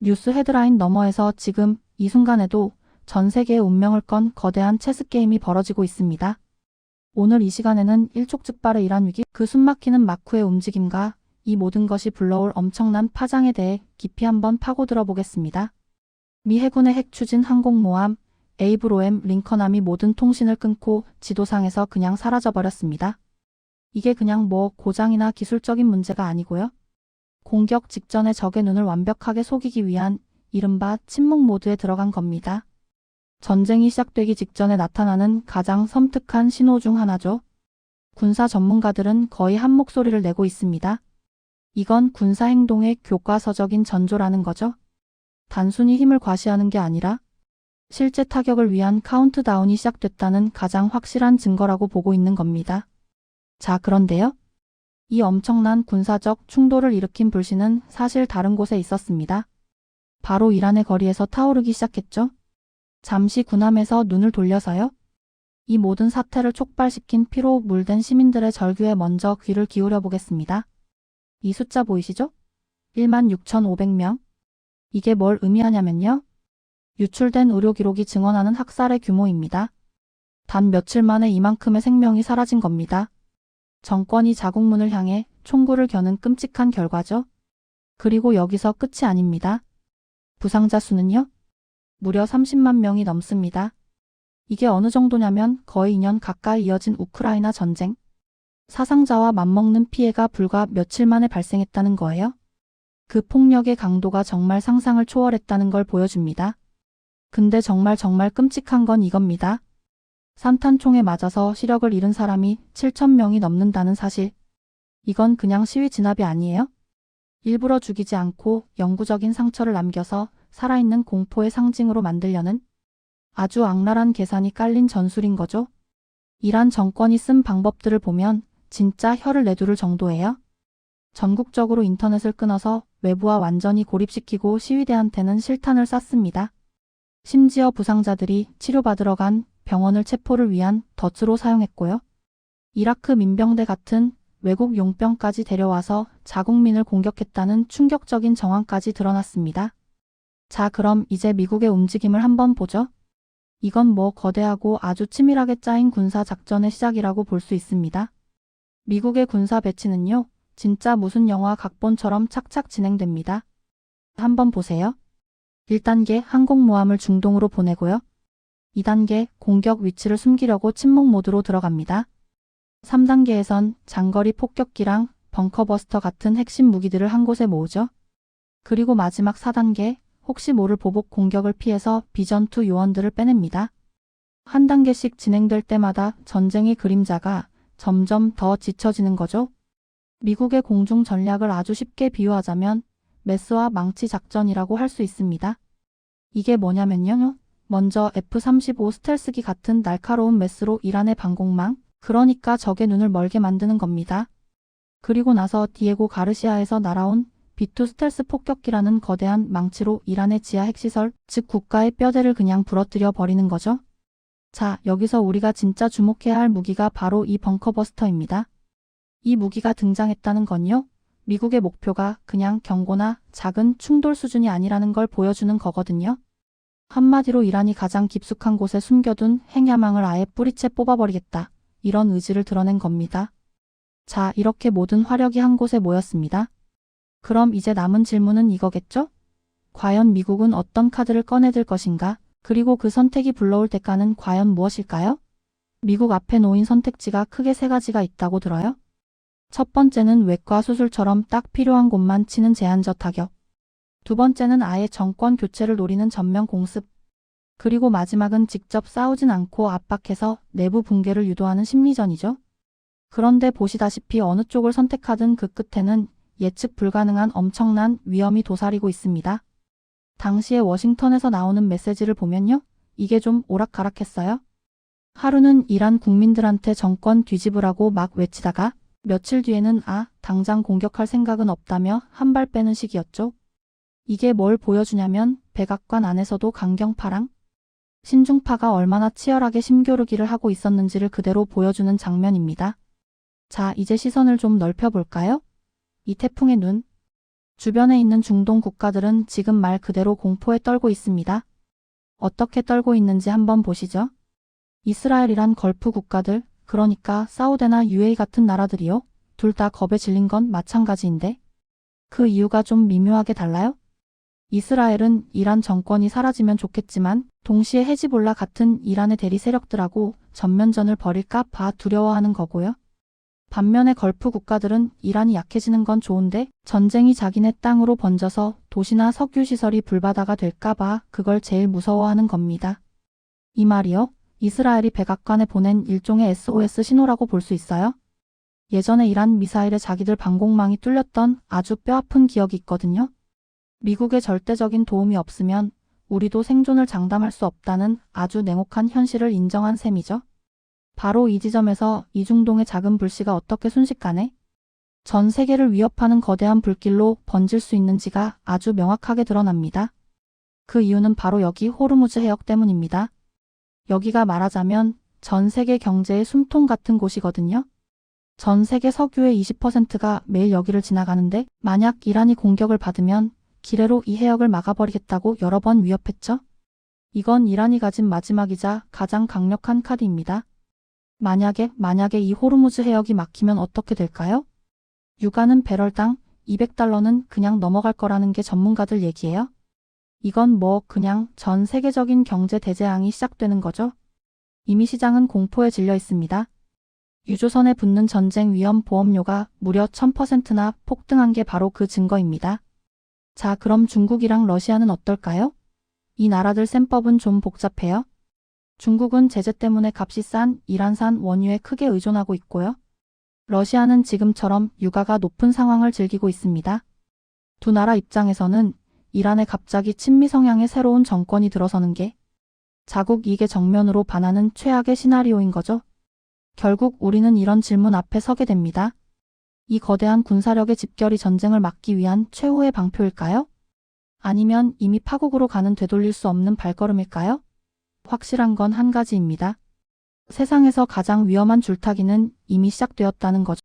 뉴스 헤드라인 너머에서 지금 이 순간에도 전 세계의 운명을 건 거대한 체스 게임이 벌어지고 있습니다. 오늘 이 시간에는 일촉즉발의 이란 위기, 그 숨막히는 마쿠의 움직임과 이 모든 것이 불러올 엄청난 파장에 대해 깊이 한번 파고들어 보겠습니다. 미 해군의 핵 추진 항공모함 에이브로엠 링컨함이 모든 통신을 끊고 지도상에서 그냥 사라져버렸습니다. 이게 그냥 뭐 고장이나 기술적인 문제가 아니고요. 공격 직전에 적의 눈을 완벽하게 속이기 위한 이른바 침묵 모드에 들어간 겁니다. 전쟁이 시작되기 직전에 나타나는 가장 섬뜩한 신호 중 하나죠. 군사 전문가들은 거의 한 목소리를 내고 있습니다. 이건 군사 행동의 교과서적인 전조라는 거죠. 단순히 힘을 과시하는 게 아니라 실제 타격을 위한 카운트다운이 시작됐다는 가장 확실한 증거라고 보고 있는 겁니다. 자, 그런데요. 이 엄청난 군사적 충돌을 일으킨 불씨는 사실 다른 곳에 있었습니다. 바로 이란의 거리에서 타오르기 시작했죠. 잠시 군함에서 눈을 돌려서요. 이 모든 사태를 촉발시킨 피로 물든 시민들의 절규에 먼저 귀를 기울여 보겠습니다. 이 숫자 보이시죠? 16,500명. 이게 뭘 의미하냐면요. 유출된 의료 기록이 증언하는 학살의 규모입니다. 단 며칠 만에 이만큼의 생명이 사라진 겁니다. 정권이 자국문을 향해 총구를 겨눈 끔찍한 결과죠. 그리고 여기서 끝이 아닙니다. 부상자 수는요? 무려 30만 명이 넘습니다. 이게 어느 정도냐면 거의 2년 가까이 이어진 우크라이나 전쟁. 사상자와 맞먹는 피해가 불과 며칠 만에 발생했다는 거예요. 그 폭력의 강도가 정말 상상을 초월했다는 걸 보여줍니다. 근데 정말 끔찍한 건 이겁니다. 산탄총에 맞아서 시력을 잃은 사람이 7,000명이 넘는다는 사실. 이건 그냥 시위 진압이 아니에요. 일부러 죽이지 않고 영구적인 상처를 남겨서 살아있는 공포의 상징으로 만들려는 아주 악랄한 계산이 깔린 전술인 거죠. 이란 정권이 쓴 방법들을 보면 진짜 혀를 내두를 정도예요. 전국적으로 인터넷을 끊어서 외부와 완전히 고립시키고 시위대한테는 실탄을 쐈습니다. 심지어 부상자들이 치료받으러 간 병원을 체포를 위한 덫으로 사용했고요. 이라크 민병대 같은 외국 용병까지 데려와서 자국민을 공격했다는 충격적인 정황까지 드러났습니다. 자, 그럼 이제 미국의 움직임을 한번 보죠. 이건 뭐 거대하고 아주 치밀하게 짜인 군사 작전의 시작이라고 볼 수 있습니다. 미국의 군사 배치는요, 진짜 무슨 영화 각본처럼 착착 진행됩니다. 한번 보세요. 1단계 항공모함을 중동으로 보내고요. 2단계 공격 위치를 숨기려고 침묵 모드로 들어갑니다. 3단계에선 장거리 폭격기랑 벙커버스터 같은 핵심 무기들을 한 곳에 모으죠. 그리고 마지막 4단계 혹시 모를 보복 공격을 피해서 비전투 요원들을 빼냅니다. 한 단계씩 진행될 때마다 전쟁의 그림자가 점점 더 짙어지는 거죠. 미국의 공중 전략을 아주 쉽게 비유하자면 메스와 망치 작전이라고 할 수 있습니다. 이게 뭐냐면요. 먼저 F-35 스텔스기 같은 날카로운 메스로 이란의 방공망, 그러니까 적의 눈을 멀게 만드는 겁니다. 그리고 나서 디에고 가르시아에서 날아온 B-2 스텔스 폭격기라는 거대한 망치로 이란의 지하 핵시설, 즉 국가의 뼈대를 그냥 부러뜨려 버리는 거죠. 자, 여기서 우리가 진짜 주목해야 할 무기가 바로 이 벙커버스터입니다. 이 무기가 등장했다는 건요, 미국의 목표가 그냥 경고나 작은 충돌 수준이 아니라는 걸 보여주는 거거든요. 한마디로 이란이 가장 깊숙한 곳에 숨겨둔 핵야망을 아예 뿌리채 뽑아버리겠다. 이런 의지를 드러낸 겁니다. 자, 이렇게 모든 화력이 한 곳에 모였습니다. 그럼 이제 남은 질문은 이거겠죠? 과연 미국은 어떤 카드를 꺼내들 것인가? 그리고 그 선택이 불러올 대가는 과연 무엇일까요? 미국 앞에 놓인 선택지가 크게 세 가지가 있다고 들어요. 첫 번째는 외과 수술처럼 딱 필요한 곳만 치는 제한적 타격. 두 번째는 아예 정권 교체를 노리는 전면 공습. 그리고 마지막은 직접 싸우진 않고 압박해서 내부 붕괴를 유도하는 심리전이죠. 그런데 보시다시피 어느 쪽을 선택하든 그 끝에는 예측 불가능한 엄청난 위험이 도사리고 있습니다. 당시에 워싱턴에서 나오는 메시지를 보면요. 이게 좀 오락가락했어요. 하루는 이란 국민들한테 정권 뒤집으라고 막 외치다가 며칠 뒤에는 당장 공격할 생각은 없다며 한 발 빼는 식이었죠. 이게 뭘 보여주냐면 백악관 안에서도 강경파랑 신중파가 얼마나 치열하게 심교르기를 하고 있었는지를 그대로 보여주는 장면입니다. 자, 이제 시선을 좀 넓혀볼까요? 이 태풍의 눈. 주변에 있는 중동 국가들은 지금 말 그대로 공포에 떨고 있습니다. 어떻게 떨고 있는지 한번 보시죠. 이스라엘이란 걸프 국가들, 그러니까 사우디나 UAE 같은 나라들이요. 둘 다 겁에 질린 건 마찬가지인데 그 이유가 좀 미묘하게 달라요? 이스라엘은 이란 정권이 사라지면 좋겠지만 동시에 헤즈볼라 같은 이란의 대리 세력들하고 전면전을 벌일까 봐 두려워하는 거고요. 반면에 걸프 국가들은 이란이 약해지는 건 좋은데 전쟁이 자기네 땅으로 번져서 도시나 석유시설이 불바다가 될까 봐 그걸 제일 무서워하는 겁니다. 이 말이요. 이스라엘이 백악관에 보낸 일종의 SOS 신호라고 볼 수 있어요. 예전에 이란 미사일에 자기들 방공망이 뚫렸던 아주 뼈아픈 기억이 있거든요. 미국의 절대적인 도움이 없으면 우리도 생존을 장담할 수 없다는 아주 냉혹한 현실을 인정한 셈이죠. 바로 이 지점에서 이중동의 작은 불씨가 어떻게 순식간에 전 세계를 위협하는 거대한 불길로 번질 수 있는지가 아주 명확하게 드러납니다. 그 이유는 바로 여기 호르무즈 해역 때문입니다. 여기가 말하자면 전 세계 경제의 숨통 같은 곳이거든요. 전 세계 석유의 20%가 매일 여기를 지나가는데 만약 이란이 공격을 받으면 기뢰로 이 해역을 막아버리겠다고 여러 번 위협했죠. 이건 이란이 가진 마지막이자 가장 강력한 카드입니다. 만약에 이 호르무즈 해역이 막히면 어떻게 될까요? 유가는 배럴당 200달러는 그냥 넘어갈 거라는 게 전문가들 얘기예요. 이건 뭐 그냥 전 세계적인 경제 대재앙이 시작되는 거죠. 이미 시장은 공포에 질려 있습니다. 유조선에 붙는 전쟁 위험 보험료가 무려 1000%나 폭등한 게 바로 그 증거입니다. 자, 그럼 중국이랑 러시아는 어떨까요? 이 나라들 셈법은 좀 복잡해요. 중국은 제재 때문에 값이 싼 이란산 원유에 크게 의존하고 있고요. 러시아는 지금처럼 유가가 높은 상황을 즐기고 있습니다. 두 나라 입장에서는 이란에 갑자기 친미 성향의 새로운 정권이 들어서는 게 자국 이익의 정면으로 반하는 최악의 시나리오인 거죠. 결국 우리는 이런 질문 앞에 서게 됩니다. 이 거대한 군사력의 집결이 전쟁을 막기 위한 최후의 방표일까요? 아니면 이미 파국으로 가는 되돌릴 수 없는 발걸음일까요? 확실한 건 한 가지입니다. 세상에서 가장 위험한 줄타기는 이미 시작되었다는 거죠.